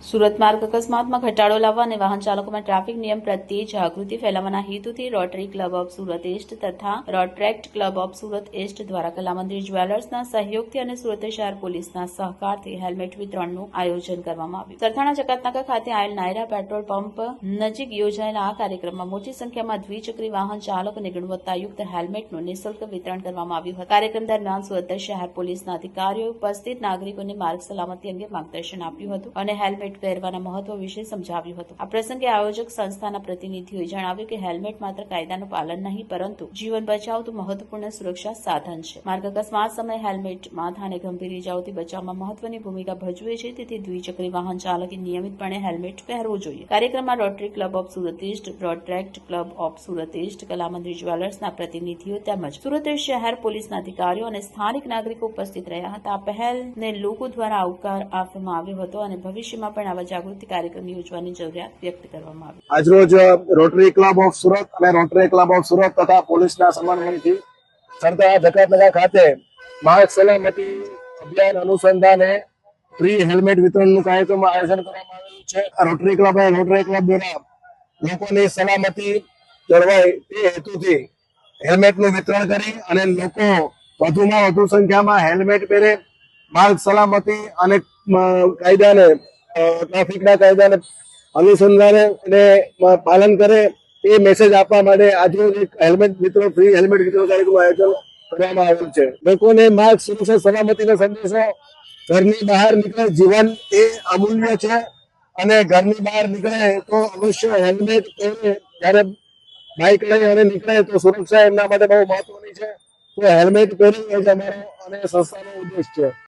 સુરત માર્ગ અકસ્માતમાં ઘટાડો લાવવા અને વાહન ચાલકોમાં ટ્રાફિક નિયમ પ્રત્યે જાગૃતિ ફેલાવવાના હેતુથી rotary Club of Surat East તથા રોટરેક્ટ ક્લબ ઓફ સુરત ઈસ્ટ દ્વારા કલામંદિર જ્વેલર્સના સહયોગથી અને સુરત શહેર પોલીસના સહકારથી હેલ્મેટ વિતરણનું આયોજન કરવામાં આવ્યું। સરથાણા જકાતનાકા ખાતે આવેલ નાયરા પેટ્રોલ પંપ નજીક યોજાયેલા આ કાર્યક્રમમાં મોટી સંખ્યામાં દ્વિચક્રી વાહન ચાલકોને ગુણવત્તાયુક્ત હેલ્મેટનું નિઃશુલ્ક વિતરણ કરવામાં આવ્યું હતું। કાર્યક્રમ દરમિયાન સુરત શહેર પોલીસના અધિકારીઓ ઉપસ્થિત નાગરિકોને માર્ગ સલામતી અંગે માર્ગદર્શન આપ્યું હતું અને હેલ્મેટ પહેરવાના મહત્વ વિશે સમજાવ્યું હતું। આ પ્રસંગે આયોજક સંસ્થાના પ્રતિનિધિઓએ જણાવ્યું કે હેલ્મેટ માત્ર કાયદાનું પાલન નહીં પરંતુ જીવન બચાવતું મહત્વપૂર્ણ સુરક્ષા સાધન છે। માર્ગ અકસ્માત સમયે હેલ્મેટ માથાને ગંભીર ઇજાઓથી બચાવમાં મહત્વની ભૂમિકા ભજવે છે, તેથી દ્વિચક્રી વાહન ચાલકે નિયમિતપણે હેલ્મેટ પહેરવું જોઈએ। કાર્યક્રમમાં Rotary Club of Surat East, Rotaract Club of Surat East, કલામંદિર જ્વેલર્સના પ્રતિનિધિઓ તેમજ સુરત શહેર પોલીસના અધિકારીઓ અને સ્થાનિક નાગરિકો ઉપસ્થિત રહ્યા હતા। આ પહેલને લોકો દ્વારા આવકાર આપવામાં આવ્યો હતો અને ભવિષ્યમાં પણ આવા જાગૃતિ કાર્યક્રમ યોજવાની જરૂરિયાત વ્યક્ત કરવામાં આવી। આજરોજ રોટરી ક્લબ ઓફ સુરત અને રોટરી ક્લબ ઓફ સુરત તથા પોલીસના સમન્વયથી સરથાણા જકાતનાકા ખાતે માર્ગ સલામતી અભિયાન અનુસંધાને ફ્રી હેલ્મેટ વિતરણનું કાર્યક્રમ આયોજન કરવામાં આવેલું છે। રોટરી ક્લબ અને રોટરી ક્લબ દ્વારા લોકોની સલામતી જળવાય તે હેતુથી હેલ્મેટનું વિતરણ કરી અને લોકો વધુમાં વધુ સંખ્યામાં હેલ્મેટ પહેરે, માર્ગ સલામતી અને કાયદાને ટ્રાફિકના કાયદાને અનુસંધાને અને પાલન કરે એ મેસેજ આપવા માટે આજે એક હેલ્મેટ વિતરણ ફ્રી હેલ્મેટ વિતરણ કાર્યક્રમનું આયોજન કરવામાં આવેલું છે। લોકોને માર્ગ સુરક્ષા સલામતીનો સંદેશો ઘરની બહાર નીકળે, જીવન એ અમૂલ્ય છે અને ઘરની બહાર નીકળે તો અવશ્ય હેલ્મેટ પહેરે। જ્યારે બાઇક લઈ અને નીકળે તો સુરક્ષા એમના માટે બહુ મહત્વની છે। તો હેલ્મેટ પહેરવું એ જ અમારો અને સંસ્થાનો ઉદ્દેશ છે।